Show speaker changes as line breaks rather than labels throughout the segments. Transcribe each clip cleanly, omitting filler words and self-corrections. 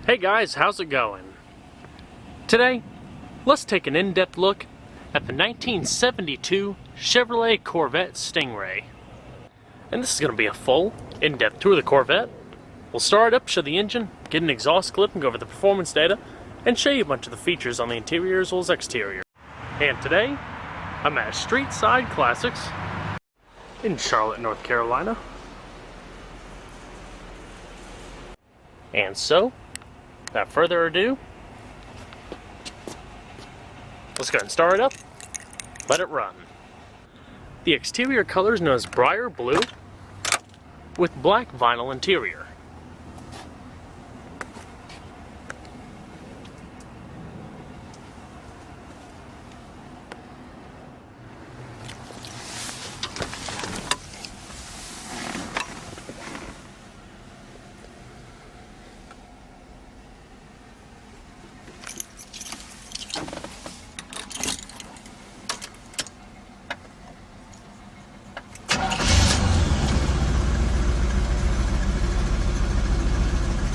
Hey guys, how's it going? Today, let's take an in-depth look at the 1972 Chevrolet Corvette Stingray. And this is going to be a full, in-depth tour of the Corvette. We'll start it up, show the engine, get an exhaust clip and go over the performance data, and show you a bunch of the features on the interior as well as exterior. And today, I'm at Street Side Classics in Charlotte, North Carolina. And so, without further ado, let's go ahead and start it up, let it run. The exterior color is known as briar blue with black vinyl interior.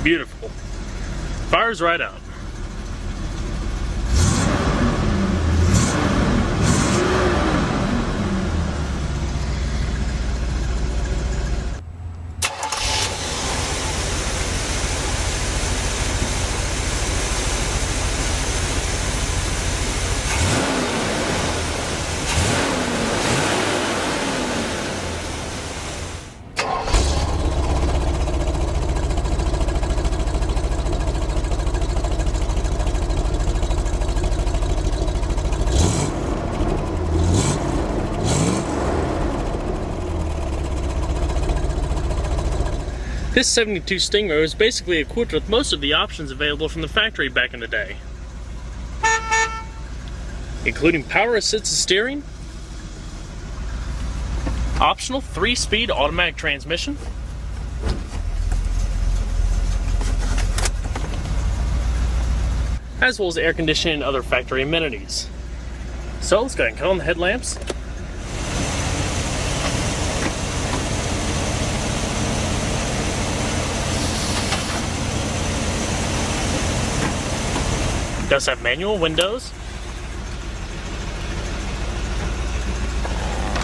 Beautiful. Fires right up. This 72 Stingray was basically equipped with most of the options available from the factory back in the day, including power assisted steering, optional 3-speed automatic transmission, as well as air conditioning and other factory amenities. So let's go ahead and cut on the headlamps. It does have manual windows.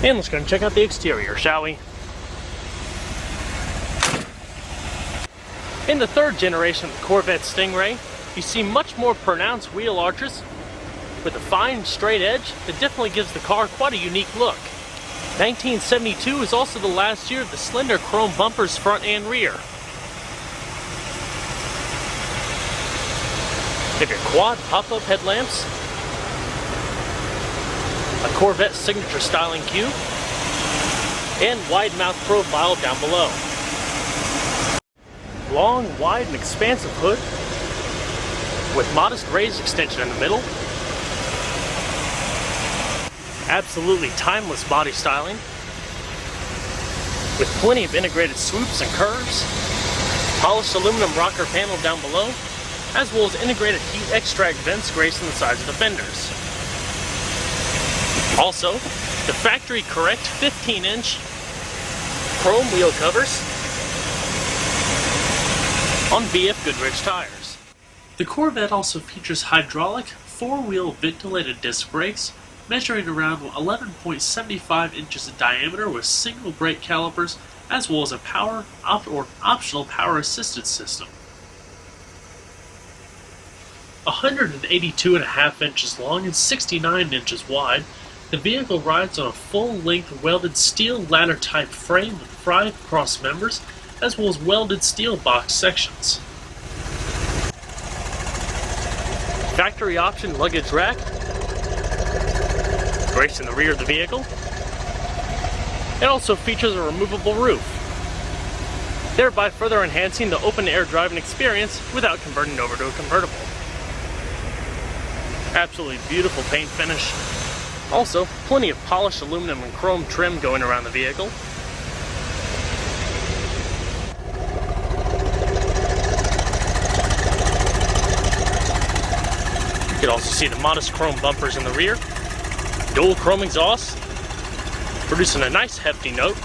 And let's go and check out the exterior, shall we? In the third generation of the Corvette Stingray, you see much more pronounced wheel arches with a fine straight edge that definitely gives the car quite a unique look. 1972 is also the last year of the slender chrome bumpers front and rear. If your quad pop-up headlamps, a Corvette signature styling cube, and wide mouth profile down below. Long, wide, and expansive hood with modest raised extension in the middle. Absolutely timeless body styling with plenty of integrated swoops and curves. Polished aluminum rocker panel down below, as well as integrated heat extract vents gracing the sides of the fenders. Also, the factory correct 15-inch chrome wheel covers on BF Goodrich tires. The Corvette also features hydraulic 4-wheel ventilated disc brakes measuring around 11.75 inches in diameter with single brake calipers, as well as a optional power assisted system. 182.5 inches long and 69 inches wide, the vehicle rides on a full-length welded steel ladder-type frame with 5 cross members, as well as welded steel box sections. Factory option luggage rack, gracing the rear of the vehicle. It also features a removable roof, thereby further enhancing the open-air driving experience without converting over to a convertible. Absolutely beautiful paint finish. Also, plenty of polished aluminum and chrome trim going around the vehicle. You can also see the modest chrome bumpers in the rear. Dual chrome exhaust, producing a nice hefty note.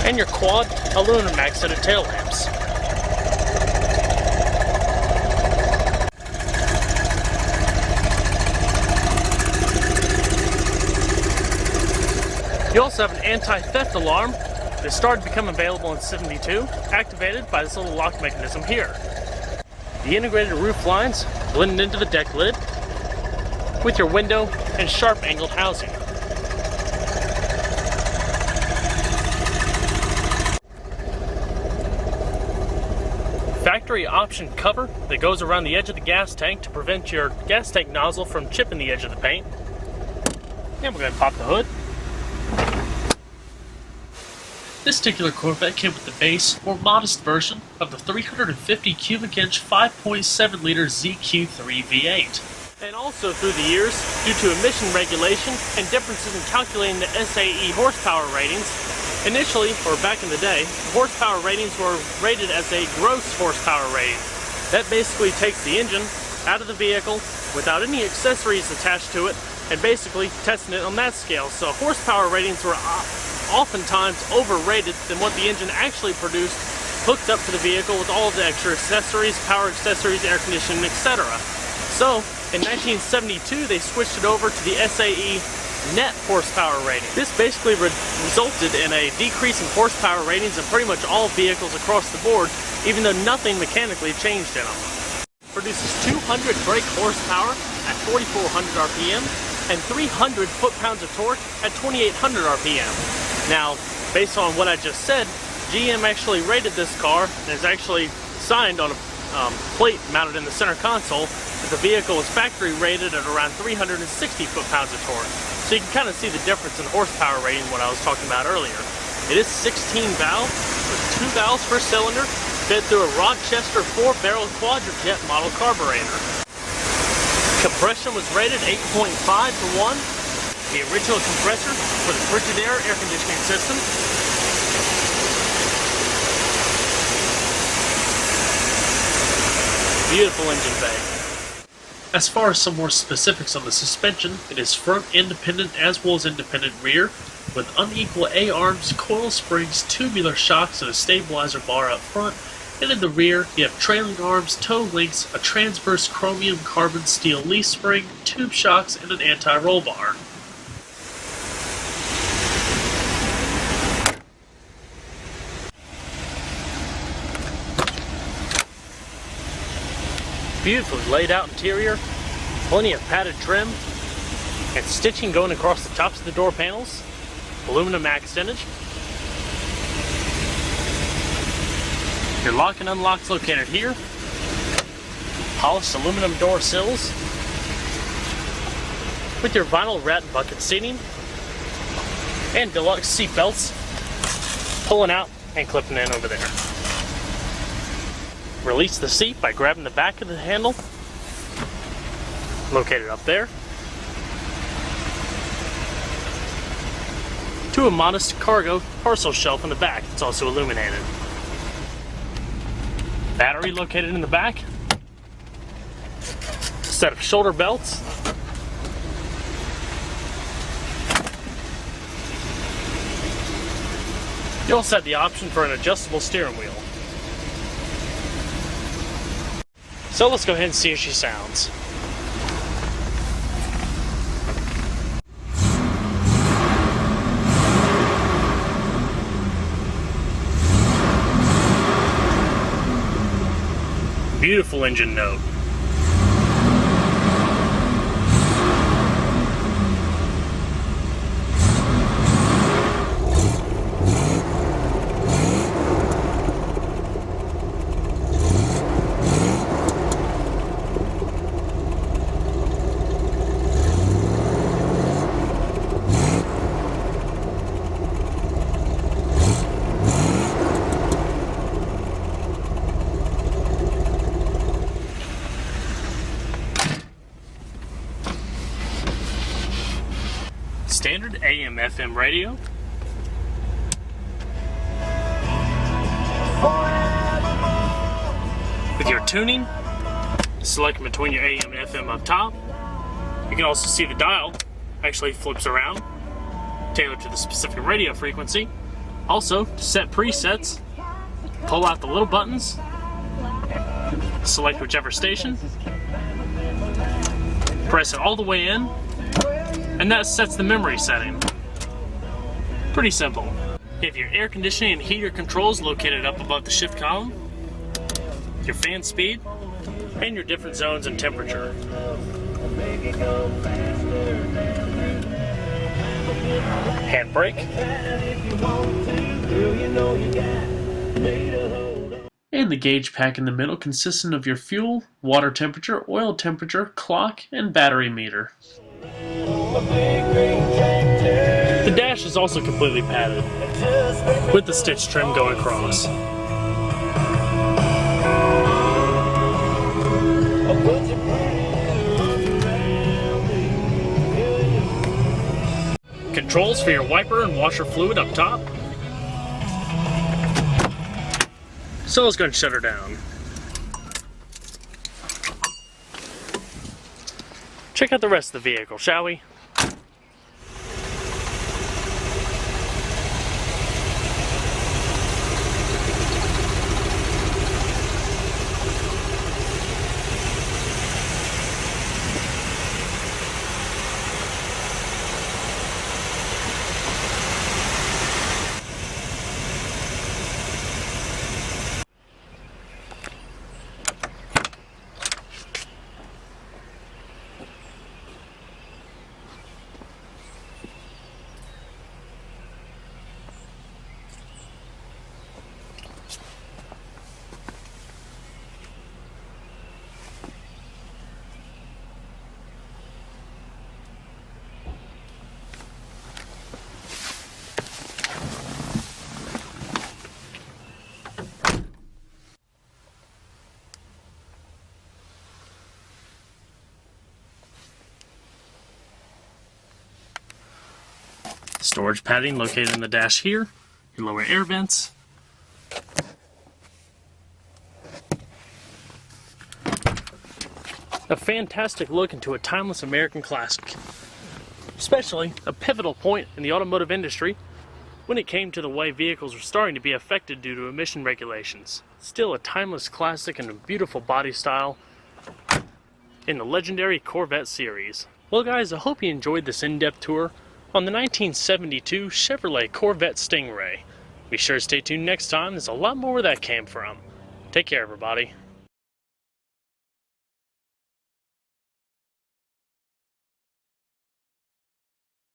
And your quad aluminum accented tail lamps. also have an anti-theft alarm that started to become available in '72, activated by this little lock mechanism here. The integrated roof lines blend into the deck lid with your window and sharp angled housing. Factory option cover that goes around the edge of the gas tank to prevent your gas tank nozzle from chipping the edge of the paint. And we're going to pop the hood. This particular Corvette came with the base, more modest version of the 350 cubic inch 5.7 liter ZQ3 V8. And also through the years, due to emission regulation and differences in calculating the SAE horsepower ratings, initially, or back in the day, horsepower ratings were rated as a gross horsepower rating. That basically takes the engine out of the vehicle without any accessories attached to it and basically testing it on that scale. So horsepower ratings were oftentimes overrated than what the engine actually produced, hooked up to the vehicle with all of the extra accessories, power accessories, air conditioning, etc. So in 1972 they switched it over to the SAE net horsepower rating. This basically resulted in a decrease in horsepower ratings in pretty much all vehicles across the board, even though nothing mechanically changed in them. Produces 200 brake horsepower at 4,400 RPM and 300 foot-pounds of torque at 2,800 RPM. Now, based on what I just said, GM actually rated this car, and is actually signed on a plate mounted in the center console, that the vehicle was factory rated at around 360 foot-pounds of torque. So you can kind of see the difference in horsepower rating what I was talking about earlier. It is 16 valve with 2 valves per cylinder, fed through a Rochester 4-barrel quadrijet model carburetor. Compression was rated 8.5 to 1. The original compressor for the Frigidaire air conditioning system. Beautiful engine bay. As far as some more specifics on the suspension, it is front independent as well as independent rear, with unequal A-arms, coil springs, tubular shocks, and a stabilizer bar up front, and in the rear you have trailing arms, toe links, a transverse chromium carbon steel leaf spring, tube shocks, and an anti-roll bar. Beautifully laid out interior, plenty of padded trim, and stitching going across the tops of the door panels, aluminum accentage. Your lock and unlock's located here, polished aluminum door sills, with your vinyl rat bucket seating, and deluxe seat belts pulling out and clipping in over there. Release the seat by grabbing the back of the handle, located up there, to a modest cargo parcel shelf in the back. It's also illuminated. Battery located in the back, a set of shoulder belts, you also have the option for an adjustable steering wheel. So let's go ahead and see how she sounds. Beautiful engine note. Standard AM/FM radio. With your tuning, select between your AM and FM up top. You can also see the dial actually flips around, tailored to the specific radio frequency. Also, to set presets, pull out the little buttons, select whichever station, press it all the way in, and that sets the memory setting. Pretty simple. You have your air conditioning and heater controls located up above the shift column, your fan speed, and your different zones and temperature. Handbrake. And the gauge pack in the middle consisting of your fuel, water temperature, oil temperature, clock, and battery meter. The dash is also completely padded, with the stitch trim going across. Controls for your wiper and washer fluid up top. So let's go and shut her down. Check out the rest of the vehicle, shall we? Storage padding located in the dash here, your lower air vents, a fantastic look into a timeless American classic, especially a pivotal point in the automotive industry when it came to the way vehicles were starting to be affected due to emission regulations. Still a timeless classic and a beautiful body style in the legendary Corvette series. Well guys, I hope you enjoyed this in-depth tour on the 1972 Chevrolet Corvette Stingray. Be sure to stay tuned next time, there's a lot more where that came from. Take care everybody.